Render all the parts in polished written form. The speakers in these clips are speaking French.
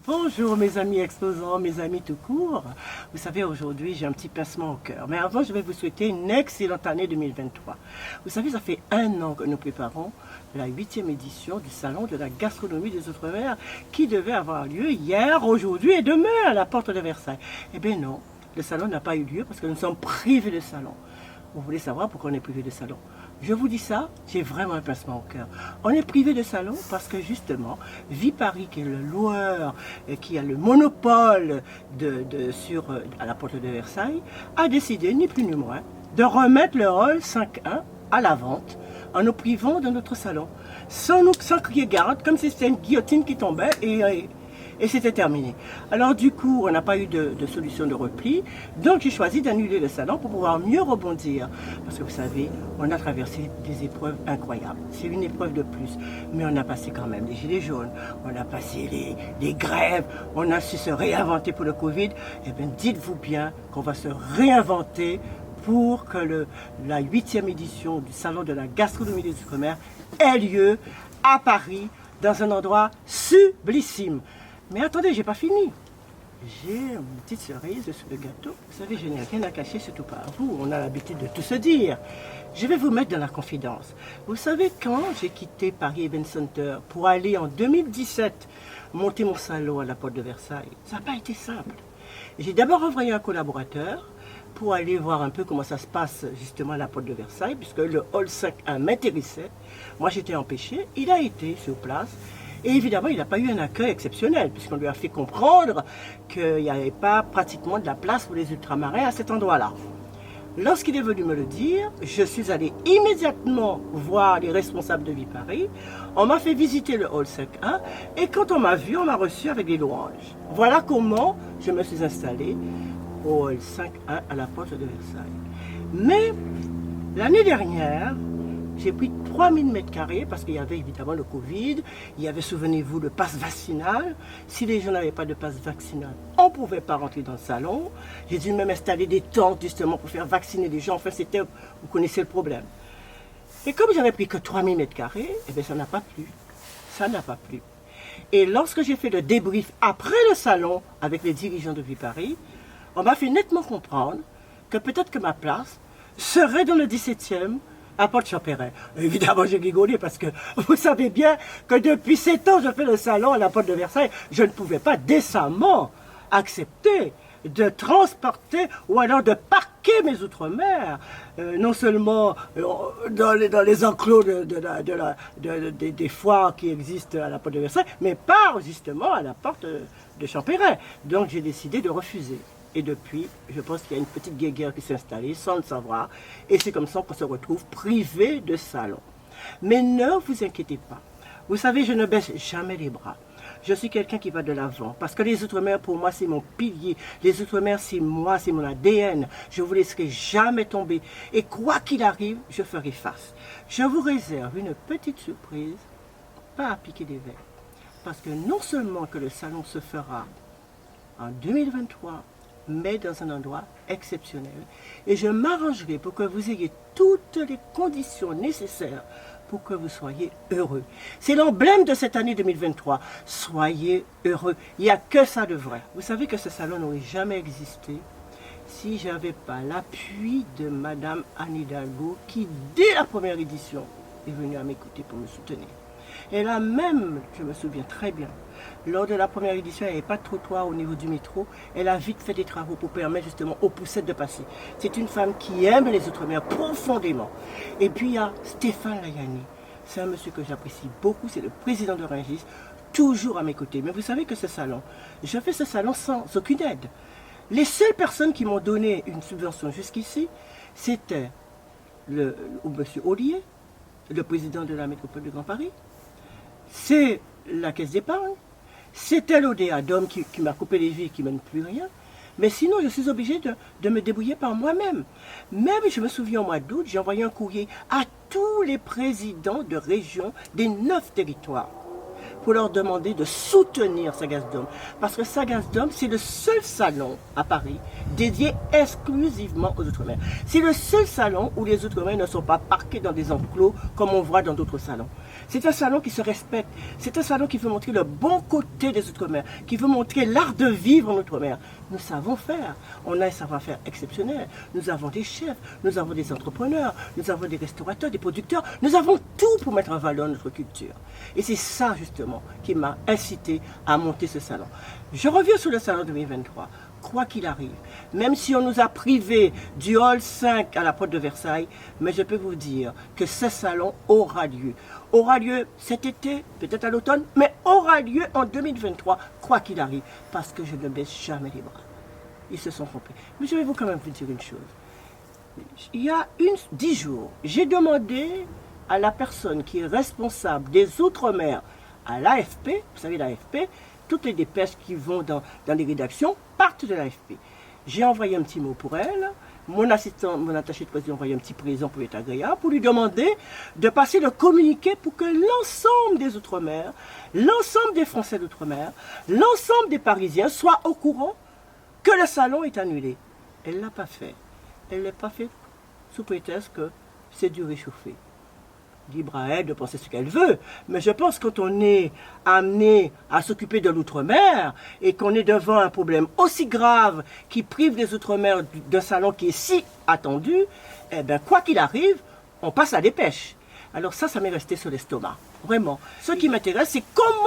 Bonjour mes amis exposants, mes amis tout court. Vous savez, aujourd'hui j'ai un petit pincement au cœur. Mais avant, je vais vous souhaiter une excellente année 2023. Vous savez, ça fait 1 an que nous préparons la 8e édition du Salon de la gastronomie des Outre-mer qui devait avoir lieu hier, aujourd'hui et demain à la porte de Versailles. Eh bien non, le salon n'a pas eu lieu parce que nous sommes privés de salon. Vous voulez savoir pourquoi on est privé de salon? Je vous dis ça, j'ai vraiment un pincement au cœur. On est privé de salon parce que justement, Viparis, qui est le loueur, qui a le monopole à la porte de Versailles, a décidé, ni plus ni moins, de remettre le hall 5.1 à la vente en nous privant de notre salon. Sans crier garde, comme si c'était une guillotine qui tombait et c'était terminé. Alors du coup, on n'a pas eu de solution de repli, donc j'ai choisi d'annuler le salon pour pouvoir mieux rebondir. Parce que vous savez, on a traversé des épreuves incroyables. C'est une épreuve de plus, mais on a passé quand même les gilets jaunes, on a passé les grèves, on a su se réinventer pour le Covid. Eh bien, dites-vous bien qu'on va se réinventer pour que la 8e édition du Salon de la gastronomie des Outre-mer ait lieu à Paris, dans un endroit sublissime. Mais attendez, j'ai pas fini. J'ai une petite cerise sur le gâteau. Vous savez, je n'ai rien à cacher, surtout pas à vous. On a l'habitude de tout se dire. Je vais vous mettre dans la confidence. Vous savez, quand j'ai quitté Paris Event Center pour aller en 2017 monter mon salon à la porte de Versailles, ça n'a pas été simple. J'ai d'abord envoyé un collaborateur pour aller voir un peu comment ça se passe justement à la porte de Versailles, puisque le hall 5.1 m'intéressait. Moi, j'étais empêché. Il a été sur place. Et évidemment, il n'a pas eu un accueil exceptionnel, puisqu'on lui a fait comprendre qu'il n'y avait pas pratiquement de la place pour les ultramarins à cet endroit-là. Lorsqu'il est venu me le dire, je suis allé immédiatement voir les responsables de Viparis. On m'a fait visiter le hall 5.1 et quand on m'a vu, on m'a reçu avec des louanges. Voilà comment je me suis installé au hall 5.1 à la porte de Versailles. Mais l'année dernière, j'ai pris 3000 m² parce qu'il y avait évidemment le Covid, il y avait, souvenez-vous, le pass vaccinal. Si les gens n'avaient pas de pass vaccinal, on ne pouvait pas rentrer dans le salon. J'ai dû même installer des tentes justement pour faire vacciner les gens. Enfin, c'était, vous connaissez le problème. Et comme j'avais pris que 3000 m², eh bien, ça n'a pas plu. Ça n'a pas plu. Et lorsque j'ai fait le débrief après le salon avec les dirigeants de Viparis, on m'a fait nettement comprendre que peut-être que ma place serait dans le 17e, à Porte-Champéret. Évidemment, j'ai rigolé parce que vous savez bien que depuis 7 ans, je fais le salon à la porte de Versailles. Je ne pouvais pas décemment accepter de transporter ou alors de parquer mes outre-mer, non seulement dans les enclos des foires qui existent à la porte de Versailles, mais par justement à la porte de Champéret. Donc j'ai décidé de refuser. Et depuis, je pense qu'il y a une petite guéguerre qui s'est installée sans le savoir. Et c'est comme ça qu'on se retrouve privé de salon. Mais ne vous inquiétez pas. Vous savez, je ne baisse jamais les bras. Je suis quelqu'un qui va de l'avant. Parce que les Outre-mer, pour moi, c'est mon pilier. Les Outre-mer, c'est moi, c'est mon ADN. Je ne vous laisserai jamais tomber. Et quoi qu'il arrive, je ferai face. Je vous réserve une petite surprise, pas à piquer des verres. Parce que non seulement que le salon se fera en 2023, mais dans un endroit exceptionnel. Et je m'arrangerai pour que vous ayez toutes les conditions nécessaires pour que vous soyez heureux. C'est l'emblème de cette année 2023. Soyez heureux. Il n'y a que ça de vrai. Vous savez que ce salon n'aurait jamais existé si je n'avais pas l'appui de Madame Anne Hidalgo qui, dès la première édition, est venue à m'écouter pour me soutenir. Elle a même, je me souviens très bien, lors de la première édition, il n'y avait pas de trottoir au niveau du métro. Elle a vite fait des travaux pour permettre justement aux poussettes de passer. C'est une femme qui aime les Outre-mer profondément. Et puis il y a Stéphane Layani. C'est un monsieur que j'apprécie beaucoup. C'est le président de Rungis, toujours à mes côtés. Mais vous savez que ce salon, je fais ce salon sans aucune aide. Les seules personnes qui m'ont donné une subvention jusqu'ici, c'était monsieur Ollier, le président de la métropole de Grand Paris. C'est la Caisse d'épargne. C'était l'ODA d'homme qui m'a coupé les vies, qui ne mène plus rien. Mais sinon, je suis obligé de me débrouiller par moi-même. Même, je me souviens, au mois d'août, j'ai envoyé un courrier à tous les présidents de régions des 9 territoires pour leur demander de soutenir Sagasdom. Parce que Sagasdom, c'est le seul salon à Paris dédié exclusivement aux Outre-mer. C'est le seul salon où les Outre-mer ne sont pas parqués dans des enclos comme on voit dans d'autres salons. C'est un salon qui se respecte. C'est un salon qui veut montrer le bon côté des Outre-mer, qui veut montrer l'art de vivre en Outre-mer. Nous savons faire. On a un savoir-faire exceptionnel. Nous avons des chefs, nous avons des entrepreneurs, nous avons des restaurateurs, des producteurs. Nous avons tout pour mettre en valeur notre culture. Et c'est ça, justement, qui m'a incité à monter ce salon. Je reviens sur le salon 2023. Quoi qu'il arrive, même si on nous a privés du hall 5 à la porte de Versailles, mais je peux vous dire que ce salon aura lieu. Aura lieu cet été, peut-être à l'automne, mais aura lieu en 2023, quoi qu'il arrive, parce que je ne baisse jamais les bras. Ils se sont trompés. Mais je vais quand même vous dire une chose. Il y a 10 jours, j'ai demandé à la personne qui est responsable des Outre-mer à l'AFP, vous savez l'AFP, toutes les dépêches qui vont dans les rédactions partent de l'AFP. J'ai envoyé un petit mot pour elle. Mon assistant, mon attaché de presse, a envoyé un petit présent pour être agréable, pour lui demander de passer le communiqué pour que l'ensemble des Outre-mer, l'ensemble des Français d'Outre-mer, l'ensemble des Parisiens soient au courant que le salon est annulé. Elle ne l'a pas fait. Elle ne l'a pas fait sous prétexte que c'est du réchauffé. Libre à elle de penser ce qu'elle veut, mais je pense que quand on est amené à s'occuper de l'outre-mer et qu'on est devant un problème aussi grave qui prive les outre-mer d'un salon qui est si attendu, eh bien, quoi qu'il arrive, on passe à la dépêche. Alors ça m'est resté sur l'estomac, vraiment. Ce qui m'intéresse, c'est comment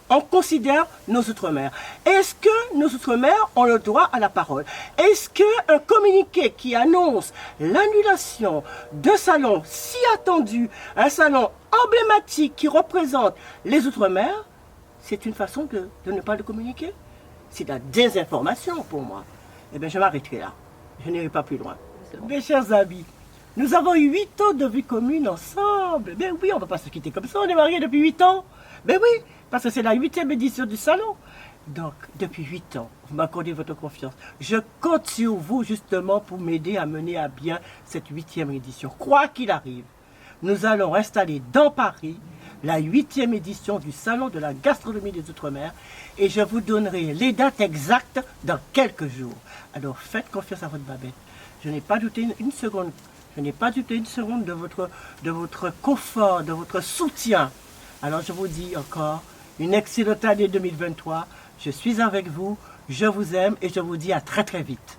on considère nos outre-mer. Est-ce que nos outre-mer ont le droit à la parole? Est-ce qu'un communiqué qui annonce l'annulation d'un salon si attendu, un salon emblématique qui représente les outre-mer, c'est une façon de ne pas le communiquer? C'est de la désinformation pour moi. Eh bien, je m'arrêterai là. Je n'irai pas plus loin. Mes chers amis, nous avons eu 8 ans de vie commune ensemble. Ben oui, on ne va pas se quitter comme ça, on est mariés depuis 8 ans. Ben oui, parce que c'est la 8e édition du salon. Donc, depuis 8 ans, vous m'accordez votre confiance. Je compte sur vous justement pour m'aider à mener à bien cette 8e édition. Quoi qu'il arrive, nous allons installer dans Paris la 8e édition du Salon de la gastronomie des Outre-mer et je vous donnerai les dates exactes dans quelques jours. Alors, faites confiance à votre Babette. Je n'ai pas douté une seconde. Je n'ai pas douté une seconde de votre confort, de votre soutien. Alors je vous dis encore une excellente année 2023. Je suis avec vous, je vous aime et je vous dis à très très vite.